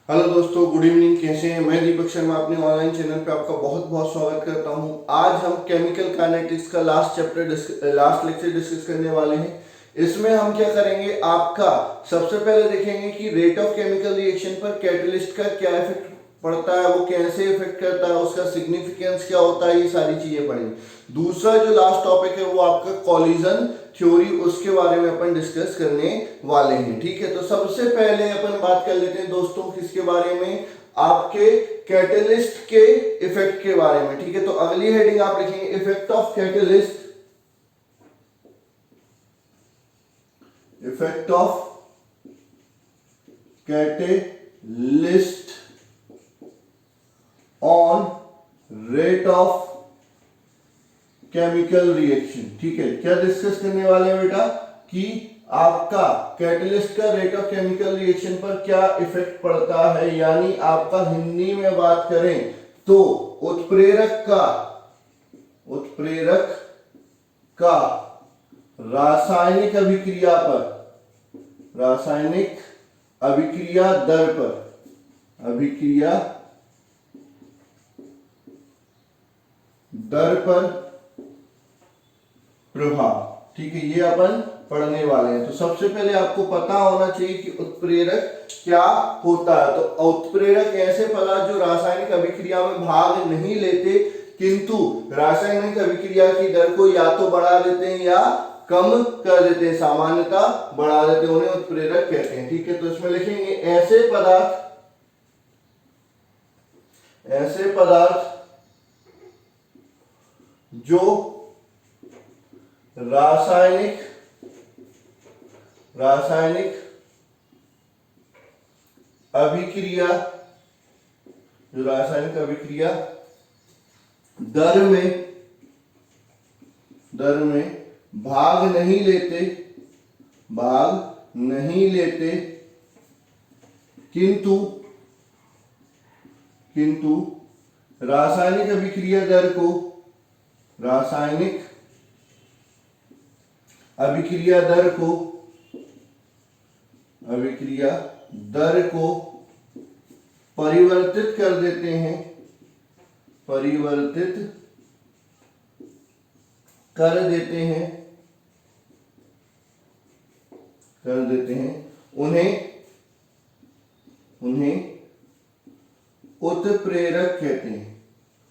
Hello दोस्तों, good evening. कैसे हैं? मैं दीपक शर्मा अपने ऑनलाइन चैनल पे आपका बहुत बहुत स्वागत करता हूं। आज हम केमिकल काइनेटिक्स का लास्ट लेक्चर डिस्कस करने वाले हैं। इसमें हम क्या करेंगे, आपका सबसे पहले देखेंगे कि रेट ऑफ केमिकल रिएक्शन पर कैटलिस्ट का क्या इफेक्ट पड़ता है, वो कैसे इफेक्ट करता है, उसका सिग्निफिकेंस क्या होता है, ये सारी चीजें पढ़ेंगे। दूसरा जो लास्ट टॉपिक है वो आपका कॉलिजन थ्योरी, उसके बारे में अपन डिस्कस करने वाले हैं। ठीक है, तो सबसे पहले अपन बात कर लेते हैं दोस्तों किसके बारे में, आपके कैटलिस्ट के इफेक्ट के बारे में। ठीक है, तो अगली हेडिंग आप लिखेंगे effect of catalyst, effect of catalyst on rate of chemical reaction. ठीक है, क्या डिस्कस करने वाले हैं बेटा कि आपका कैटलिस्ट का रेट ऑफ केमिकल रिएक्शन पर क्या इफेक्ट पड़ता है, यानी आपका हिंदी में बात करें तो उत्प्रेरक का रासायनिक अभिक्रिया पर, रासायनिक अभिक्रिया दर पर, अभिक्रिया दर पर प्रभाव। ठीक है, ये अपन पढ़ने वाले हैं। तो सबसे पहले आपको पता होना चाहिए कि उत्प्रेरक क्या होता है। तो उत्प्रेरक ऐसे पदार्थ जो रासायनिक अभिक्रिया में भाग नहीं लेते किंतु रासायनिक अभिक्रिया की दर को या तो बढ़ा देते हैं या कम कर देते हैं, सामान्यता बढ़ा देते हैं, उन्हें उत्प्रेरक कहते हैं। ठीक है, तो इसमें लिखेंगे ऐसे पदार्थ जो रासायनिक अभिक्रिया दर में भाग नहीं लेते किंतु रासायनिक अभिक्रिया दर को परिवर्तित कर देते हैं,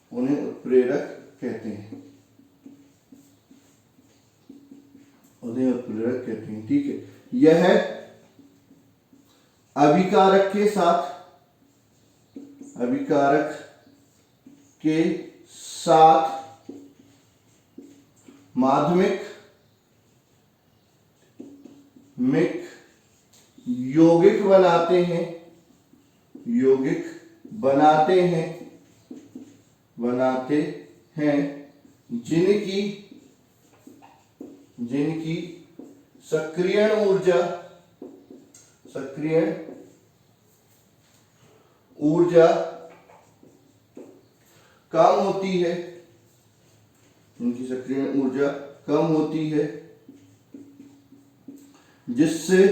उन्हें उत्प्रेरक कहते हैं। ठीक है, यह अभिकारक के साथ माध्यमिक यौगिक बनाते हैं जिनकी सक्रियण ऊर्जा कम होती है, जिससे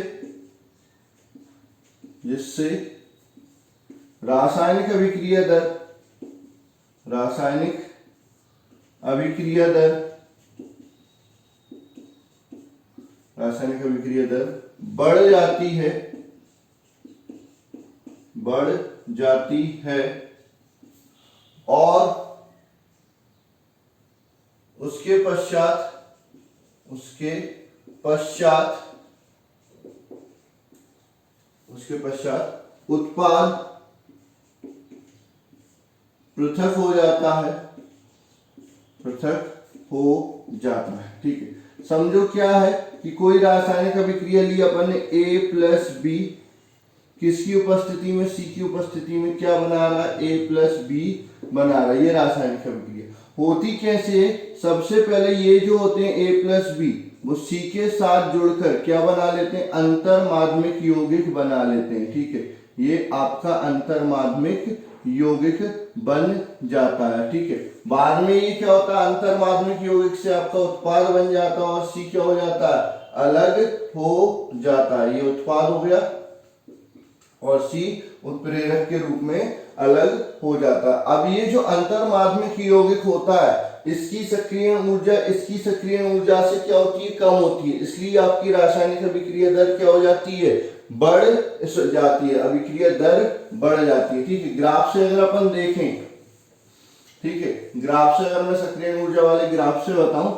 रासायनिक अभिक्रिया दर बढ़ जाती है और उसके पश्चात उत्पाद पृथक हो जाता है। ठीक है, समझो क्या है कि कोई रासायनिक अभिक्रिया ली अपन ने A प्लस बी, किसकी उपस्थिति में, C की उपस्थिति में, क्या बना रहा है, A प्लस बी बना रहा है। ये रासायनिक अभिक्रिया होती कैसे है, सबसे पहले ये जो होते हैं A प्लस बी, वो C के साथ जुड़कर क्या बना लेते हैं, अंतर माध्यमिक यौगिक बना लेते हैं। ठीक है, ये आपका अंतर माध्यमिक यौगिक बन जाता है। ठीक है, बाद में ये क्या होता है, अंतर माध्यमिक यौगिक से आपका उत्पाद बन जाता है और C क्या हो जाता है, अलग हो जाता है। ये उत्पाद हो गया और C उत्प्रेरक के रूप में अलग हो जाता है। अब ये जो अंतर्माध्यमिक यौगिक होता है, इसकी सक्रिय ऊर्जा इसकी सक्रिय ऊर्जा से क्या होती है, कम होती है, इसलिए आपकी रासायनिक अभिक्रिया दर क्या हो जाती है, बढ़ जाती है, अभिक्रिया दर बढ़ जाती है। ठीक है, ग्राफ से अगर अपन देखें, ठीक है, ग्राफ से अगर मैं सक्रिय ऊर्जा वाले ग्राफ से बताऊं,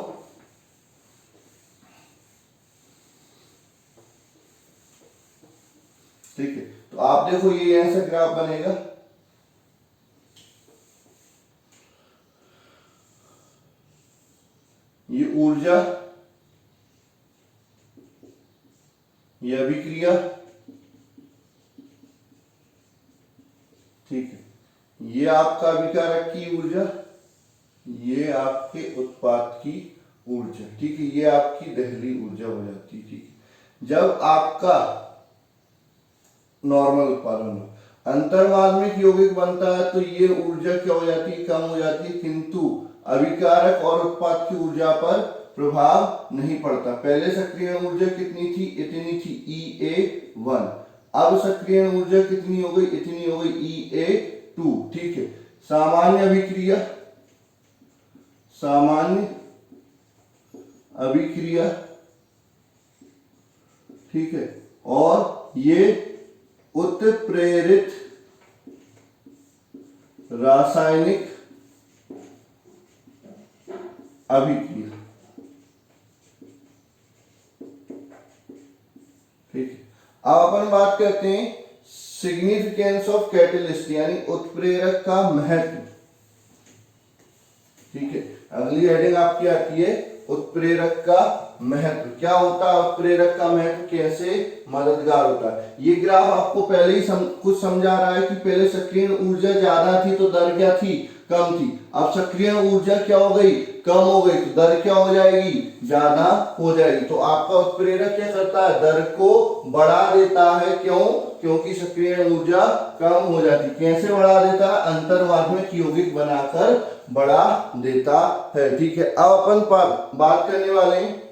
ठीक है, तो आप देखो ये ऐसा ग्राफ बनेगा, ये ऊर्जा, ये अभिक्रिया, ठीक है, ये आपका अभिकारक की ऊर्जा, ये आपके उत्पाद की ऊर्जा, ठीक है, ये आपकी दहली ऊर्जा हो जाती है। ठीक है, जब आपका नॉर्मल उत्पादन हो, अंतर्माध्यमिक यौगिक बनता है तो ये ऊर्जा क्या हो जाती है, कम हो जाती है, किंतु अभिकारक और उत्पाद की ऊर्जा पर प्रभाव नहीं पड़ता। पहले सक्रिय ऊर्जा कितनी थी, इतनी थी, EA1, अब सक्रिय ऊर्जा कितनी हो गई, इतनी हो गई, EA2। ठीक है, सामान्य अभिक्रिया, सामान्य अभिक्रिया, ठीक है, और ये उत्प्रेरित रासायनिक अभिक्रिया, ठीक है। अब अपन बात करते हैं सिग्निफिकेंस ऑफ कैटलिस्ट, यानी उत्प्रेरक का महत्व। ठीक है, अगली हेडिंग आपकी आती है उत्प्रेरक का महत्व। क्या होता है उत्प्रेरक का महत्व, कैसे मददगार होता है। ये ग्राफ आपको पहले ही कुछ समझा रहा है कि पहले सक्रिय ऊर्जा ज्यादा थी तो दर क्या थी, कम थी। अब सक्रिय ऊर्जा क्या हो गई, कम हो गई, तो दर क्या हो जाएगी, ज्यादा हो जाएगी। तो आपका उत्प्रेरक क्या करता है, दर को बढ़ा देता है। क्यों, क्योंकि सक्रिय ऊर्जा कम हो जाती। कैसे बढ़ा देता है, अंतर्माध्यमिक यौगिक बनाकर बढ़ा देता है। ठीक है, अब अपन बात करने वाले हैं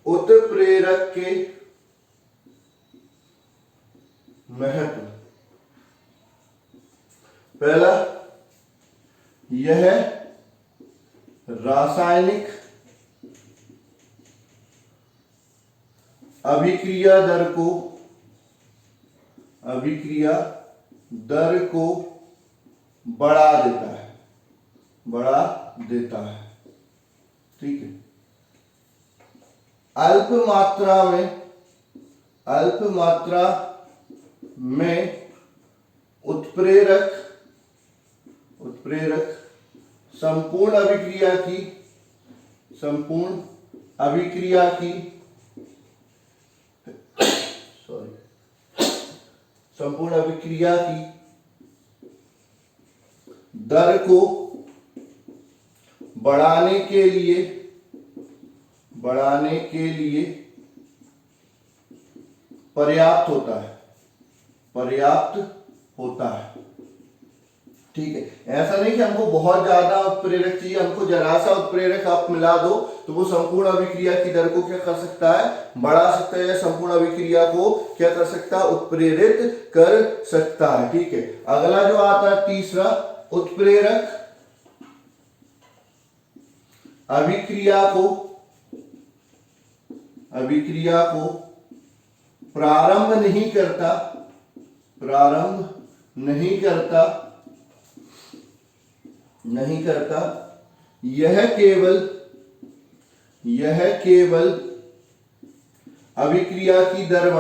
उत्प्रेरक के महत्व। पहला, यह रासायनिक अभिक्रिया दर को बढ़ा देता है, बढ़ा देता है। ठीक है, अल्प मात्रा में उत्प्रेरक संपूर्ण अभिक्रिया की दर को बढ़ाने के लिए पर्याप्त होता है। ठीक है, ऐसा नहीं कि हमको बहुत ज्यादा उत्प्रेरक चाहिए, हमको जरा सा उत्प्रेरक आप मिला दो तो वो संपूर्ण अभिक्रिया की दर को क्या कर सकता है, बढ़ा सकता है, या संपूर्ण अभिक्रिया को क्या कर सकता है, उत्प्रेरित कर सकता है। ठीक है, अगला जो आता है तीसरा, उत्प्रेरक अभिक्रिया को प्रारंभ नहीं करता, यह केवल अभिक्रिया की दर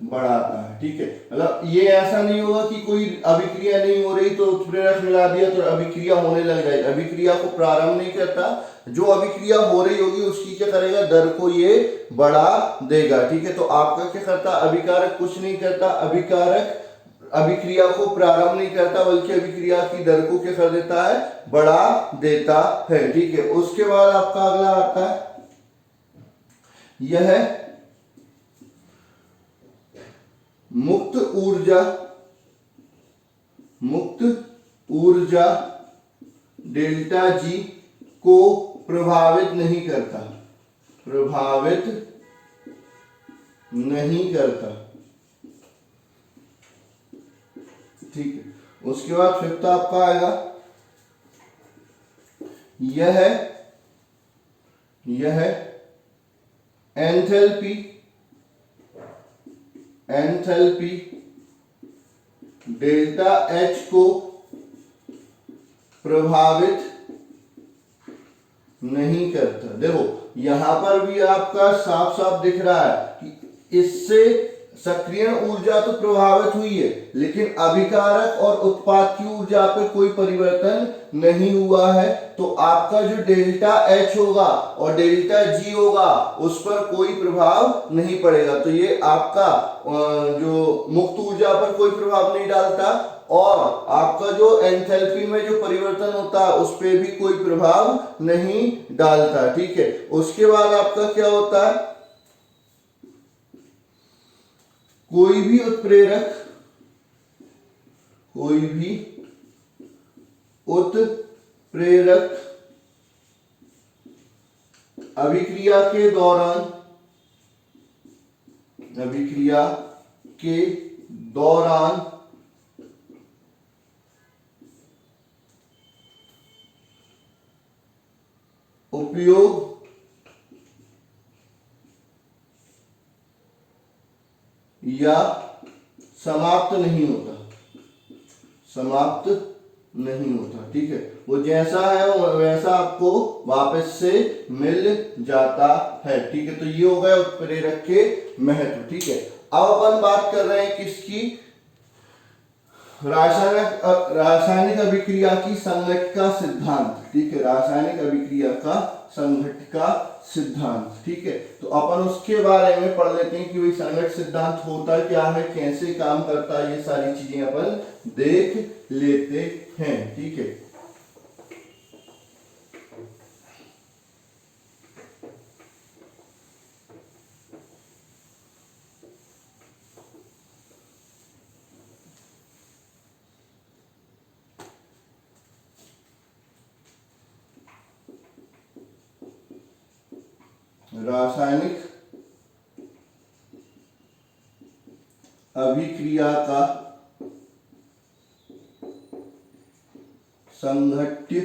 बढ़ाता है, ठीक है, मतलब ये ऐसा नहीं होगा कि कोई अभिक्रिया नहीं हो रही तो उत्प्रेरक मिला दिया तो अभिक्रिया होने लग जाएगी। अभिक्रिया को प्रारंभ नहीं करता, जो अभिक्रिया हो रही होगी उसकी क्या करेगा, दर को ये बढ़ा देगा। ठीक है, तो आपका क्या करता, अभिकारक कुछ नहीं करता, अभिकारक अभिक्रिया को प्रारंभ नहीं करता बल्कि अभिक्रिया की दर को क्या कर देता है, बढ़ा देता है। ठीक है, उसके बाद आपका अगला आता है, यह मुक्त ऊर्जा डेल्टा जी को प्रभावित नहीं करता, नहीं करता। ठीक है, उसके बाद फिफ्थ आपका आएगा, यह है एंथैल्पी। एंथैल्पी डेल्टा एच को प्रभावित नहीं करता। देखो यहां पर भी आपका साफ साफ दिख रहा है कि इससे सक्रियण ऊर्जा तो प्रभावित हुई है, लेकिन अभिकारक और उत्पाद की ऊर्जा पर कोई परिवर्तन नहीं हुआ है। तो आपका जो डेल्टा एच होगा और डेल्टा जी होगा उस पर कोई प्रभाव नहीं पड़ेगा। तो ये आपका जो मुक्त ऊर्जा पर कोई प्रभाव नहीं डालता, और आपका जो एंथैल्पी में जो परिवर्तन होता है उस पर भी कोई प्रभाव नहीं डालता। ठीक है, उसके बाद आपका क्या होता है, कोई भी उत्प्रेरक अभिक्रिया के दौरान उपयोग या समाप्त नहीं होता। ठीक है, वो जैसा है वैसा आपको वापस से मिल जाता है। ठीक है, तो ये हो गया उत्प्रेरक के महत्व। ठीक है, अब अपन बात कर रहे हैं किसकी, रासायनिक अभिक्रिया की संगठिका सिद्धांत। ठीक है, रासायनिक अभिक्रिया का संगठिका सिद्धांत। ठीक है, तो अपन उसके बारे में पढ़ लेते हैं कि वही संगठित सिद्धांत होता क्या है, कैसे काम करता है, ये सारी चीजें अपन देख लेते हैं। ठीक है, रासायनिक अभिक्रिया का संघट्य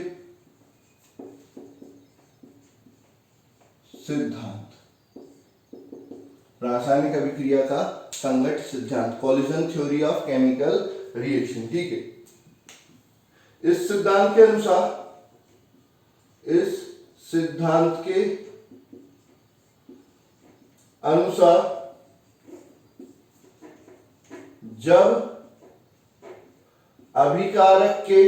सिद्धांत। रासायनिक अभिक्रिया का संघट्य सिद्धांत, collision theory of chemical reaction. ठीक है, इस सिद्धांत के अनुसार जब अभिकारक के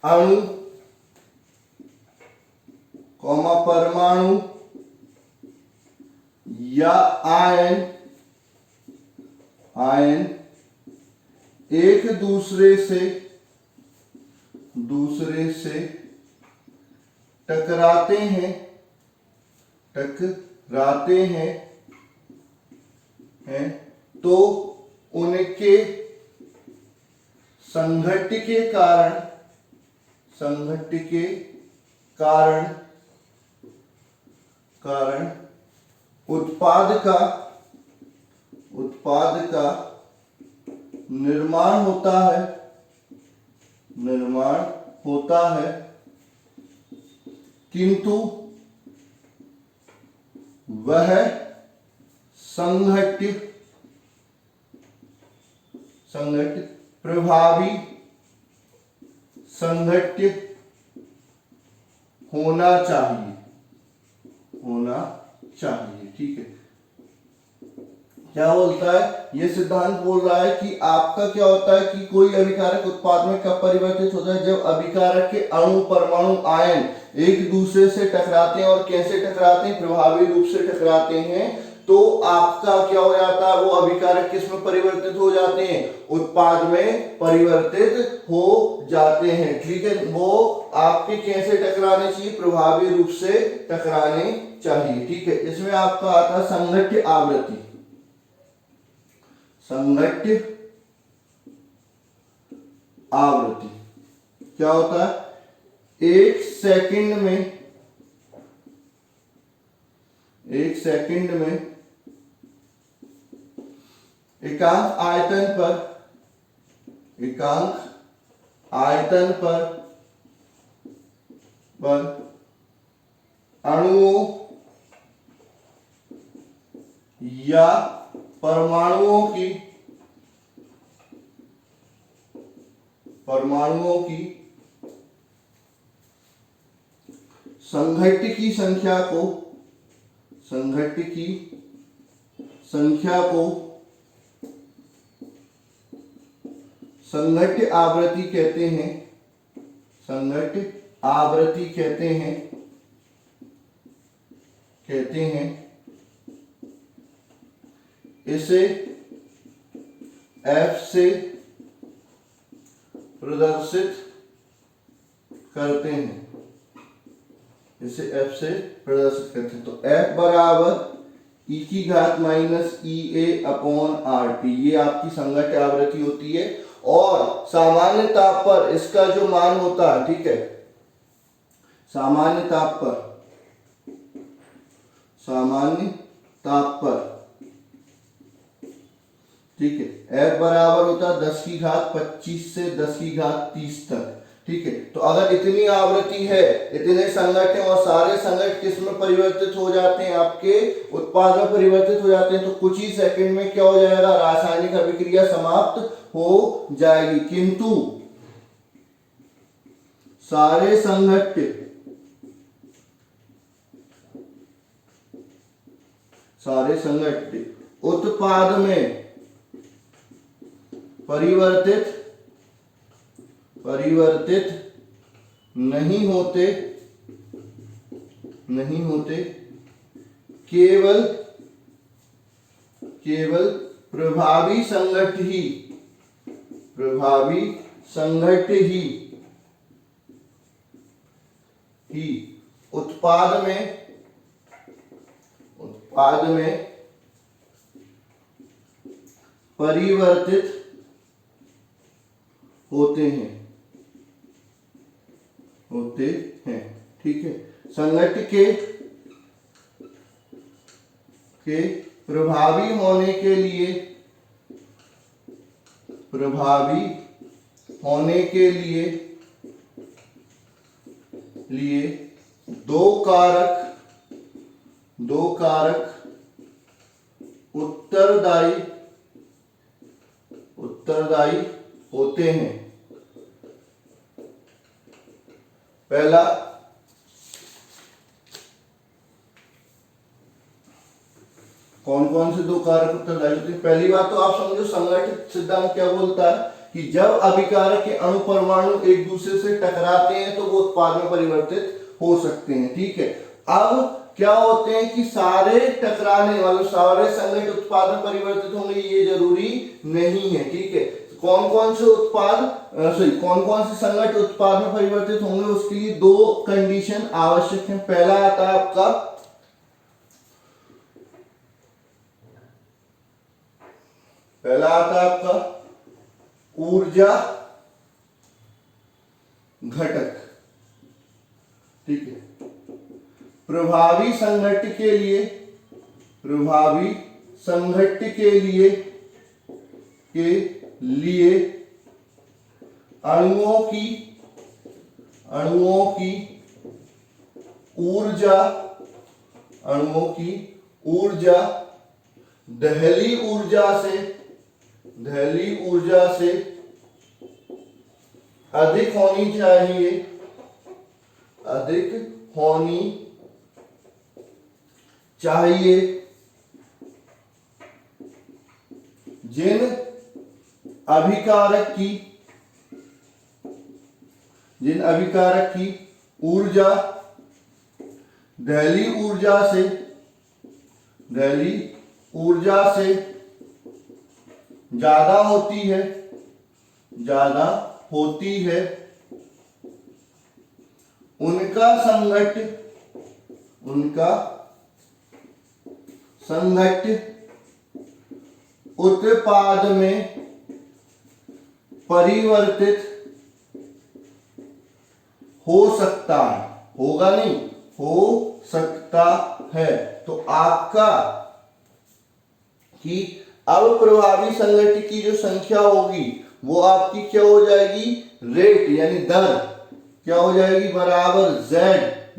अणु परमाणु या आयन एक दूसरे से टकराते हैं तो उनके संघट्य के कारण उत्पाद का निर्माण होता है, किंतु वह संघट्य प्रभावी संघट्य होना चाहिए। ठीक है, क्या बोलता है ये सिद्धांत, बोल रहा है कि आपका क्या होता है कि कोई अभिकारक उत्पाद में कब परिवर्तित होता है, जब अभिकारक के अणु परमाणु आयन एक दूसरे से टकराते हैं। और कैसे टकराते हैं, प्रभावी रूप से टकराते हैं। तो आपका क्या हो जाता है, वो अभिकारक किस में परिवर्तित हो जाते हैं, उत्पाद में परिवर्तित हो जाते हैं। ठीक है, वो आपके कैसे टकराने चाहिए, प्रभावी रूप से टकराने चाहिए। ठीक है, इसमें आपका आता है संघट्य आवृत्ति। क्या होता है, एक सेकंड में एकांक आयतन पर अणुओं या परमाणुओं की संघट्ट की संख्या को संघट्ट आवृत्ति कहते हैं। इसे F से प्रदर्शित करते हैं। तो F बराबर e की घात माइनस EA अपॉन RT, ये आपकी संघट्ट आवृत्ति होती है। और सामान्य ताप पर इसका जो मान होता है, ठीक है, सामान्य ताप पर ठीक है, F बराबर होता है 10 की घात 25 से 10 की घात 30 तक। ठीक है, तो अगर इतनी आवृत्ति है, इतने संघट्ट हैं और सारे संघट्ट किस में परिवर्तित हो जाते हैं, आपके उत्पाद में परिवर्तित हो जाते हैं, तो कुछ ही सेकंड में क्या हो जाएगा, रासायनिक अभिक्रिया समाप्त हो जाएगी। किंतु सारे संघट्ट उत्पाद में परिवर्तित नहीं होते, केवल प्रभावी संघट्ट ही उत्पाद में परिवर्तित होते हैं। ठीक है, संघट्ट के प्रभावी होने के लिए दो कारक उत्तरदायी होते हैं। पहला, कौन कौन से दो कारक उत्तरदायी होते हैं? पहली बात तो आप समझो, संघट्ट सिद्धांत क्या बोलता है कि जब अभिकारक के अणु परमाणु एक दूसरे से टकराते हैं तो वो उत्पाद में परिवर्तित हो सकते हैं। ठीक है, अब क्या होते हैं कि सारे टकराने वाले सारे संघट्ट उत्पाद में परिवर्तित होंगे, ये जरूरी नहीं है। ठीक है, कौन कौन से संघट्ट उत्पाद में परिवर्तित होंगे, उसके लिए दो कंडीशन आवश्यक है। पहला आता है आपका ऊर्जा घटक। ठीक है, प्रभावी संघट्ट के लिए अणुओं की ऊर्जा दहली ऊर्जा से अधिक होनी चाहिए। जिन अभिकारक की ऊर्जा दहली ऊर्जा से ज्यादा होती है, उनका संघट्ट उत्पाद में परिवर्तित हो सकता है, होगा नहीं, हो सकता है। तो आपका कि अब प्रभावी संगठन की जो संख्या होगी वो आपकी क्या हो जाएगी, रेट यानी दर क्या हो जाएगी, बराबर z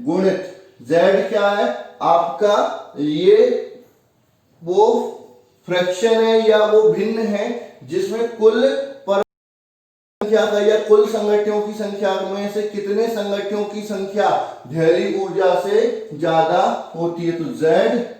गुणित, z क्या है आपका, ये वो फ्रैक्शन है या वो भिन्न है जिसमें कुल संख्या का या कुल संगठनों की संख्या में से कितने संगठनों की संख्या धैर्य ऊर्जा से ज्यादा होती है। तो z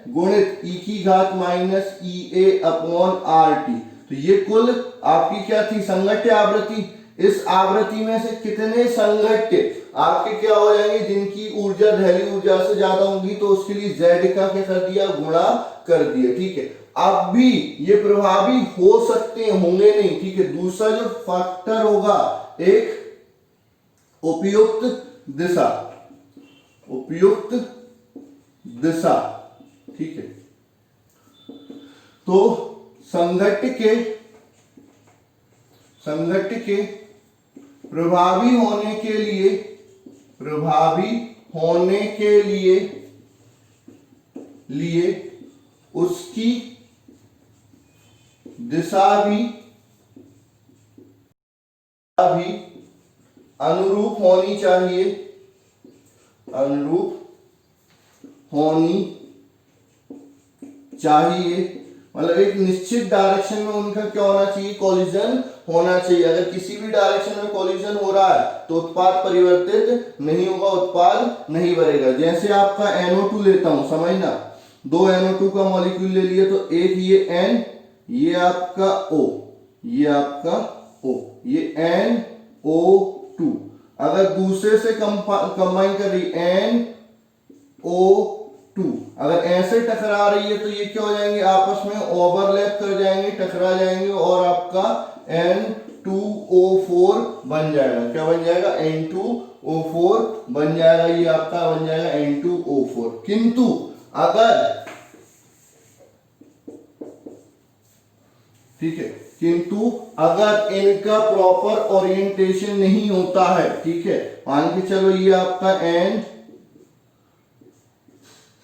गुणित e की घात माइनस EA अपॉन RT। तो ये कुल आपकी क्या थी, संगठ्य आवृत्ति। इस आवृत्ति में से कितने संगठ्य आपके क्या हो जाएंगे जिनकी ऊर्जा धैर्य ऊर्जा से ज्यादा होंगी, तो उसके लिए z का क्या कर दिया, गुणा कर दिया। ठीक है, अब भी ये प्रभावी हो सकते हैं, होंगे नहीं। ठीक है, दूसरा जो फैक्टर होगा एक उपयुक्त दिशा, उपयुक्त दिशा। ठीक है, तो संगठन के प्रभावी होने के लिए, प्रभावी होने के लिए उसकी दिशा भी अनुरूप होनी चाहिए, अनुरूप होनी चाहिए। मतलब एक निश्चित डायरेक्शन में उनका क्या होना चाहिए, कोलिजन होना चाहिए। अगर किसी भी डायरेक्शन में कोलिजन हो रहा है तो उत्पाद परिवर्तित नहीं होगा, उत्पाद नहीं बढ़ेगा। जैसे आपका NO2 लेता हूं, समझना, दो NO2 का मॉलिक्यूल ले लिया, तो एक ये N, ये आपका O, ये आपका O, ये NO2। अगर दूसरे से कंबाइन कर रही NO2, अगर ऐसे टकरा रही है तो ये क्या हो जाएंगे, आपस में ओवरलैप कर जाएंगे, टकरा जाएंगे और आपका N2O4 बन जाएगा। क्या बन जाएगा, N2O4 बन जाएगा। ये आपका बन जाएगा N2O4। किंतु अगर, ठीक है, किंतु अगर इनका प्रॉपर ओरिएंटेशन नहीं होता है, ठीक है, मान के चलो ये आपका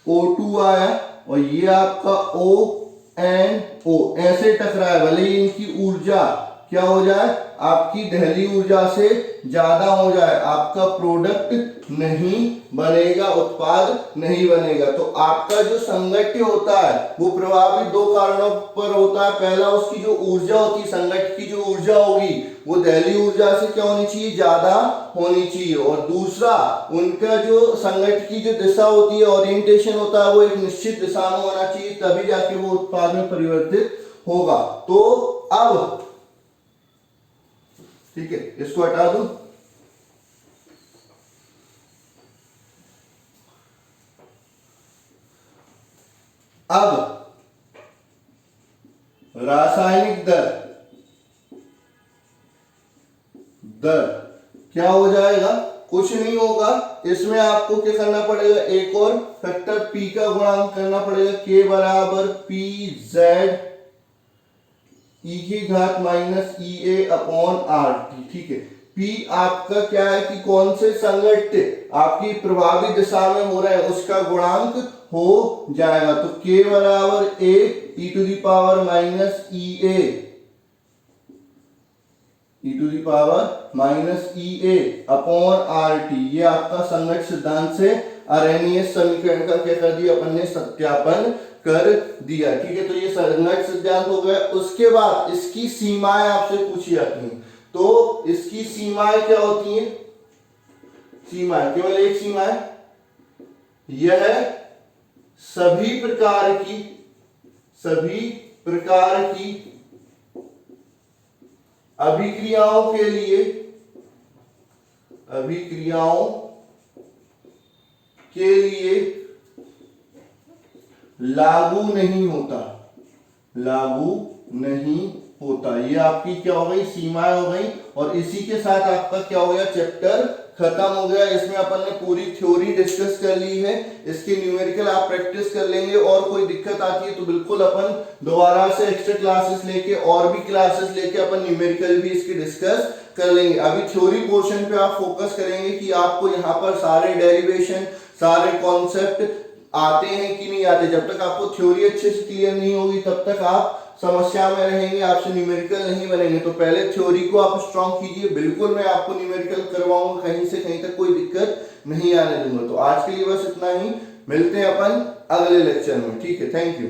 NO2 आया और ये आपका ONO, ऐसे टकराया, भले ही इनकी ऊर्जा क्या हो जाए, आपकी दहली ऊर्जा से ज्यादा हो जाए, आपका प्रोडक्ट नहीं बनेगा, उत्पाद नहीं बनेगा। तो आपका जो संगठन होता है वो प्रभावी दो कारणों पर होता है। पहला, उसकी जो ऊर्जा होती है, संगठन की जो ऊर्जा होगी वो दहली ऊर्जा से क्या होनी चाहिए, ज्यादा होनी चाहिए। और दूसरा, उनका जो संगठन की जो दिशा होती है, ओरिएंटेशन होता है, वो एक निश्चित दिशा में होना चाहिए, तभी जाके वो उत्पाद में परिवर्तित होगा। तो अब ठीक है, इसको हटा दूं। अब रासायनिक दर क्या हो जाएगा, कुछ नहीं होगा, इसमें आपको क्या करना पड़ेगा, एक और फैक्टर P का गुणांक करना पड़ेगा। K बराबर PZ E की घात माइनस EA अपॉन RT। ठीक है, P आपका क्या है कि कौन से संगठन आपकी प्रभावी दिशा में हो रहे हैं उसका गुणांक हो जाएगा। तो K बराबर A e to the power minus EA, e to the power minus EA upon RT। ये आपका संगठन सिद्धांत से अरेनियस समीकरण का क्या कर दिया, अपन ने सत्यापन कर दिया। ठीक है, तो ये संगठन सिद्धांत हो गया। उसके बाद इसकी सीमाएं आपसे पूछी जाती हैं। तो इसकी सीमाएं क्या होती हैं, सीमाएं केवल एक सीमा है, यह सभी प्रकार की अभिक्रियाओं के लिए लागू नहीं होता है। ये आपकी क्या हो गई, सीमाएं हो गई। और इसी के साथ आपका क्या हो गया, चैप्टर खत्म हो गया। इसमें अपन ने पूरी थ्योरी डिस्कस कर ली है, इसकी न्यूमेरिकल आप प्रैक्टिस कर लेंगे। और कोई दिक्कत आती है तो बिल्कुल अपन दोबारा से एक्स्ट्रा क्लासेस लेके और भी क्लासेस लेके अपन न्यूमेरिकल भी इसकी डिस्कस कर लेंगे। अभी थ्योरी पोर्शन पे आप फोकस करेंगे कि आपको यहाँ पर सारे डेरिवेशन, सारे कॉन्सेप्ट आते हैं कि नहीं आते। जब तक आपको थ्योरी अच्छे से क्लियर नहीं होगी तब तक आप समस्या में रहेंगे, आपसे न्यूमेरिकल नहीं बनेंगे। तो पहले थ्योरी को आप स्ट्रॉन्ग कीजिए। बिल्कुल मैं आपको न्यूमेरिकल करवाऊंगा, कहीं से कहीं तक कोई दिक्कत नहीं आने दूंगा। तो आज के लिए बस इतना ही, मिलते हैं अपन अगले लेक्चर में। ठीक है, थैंक यू।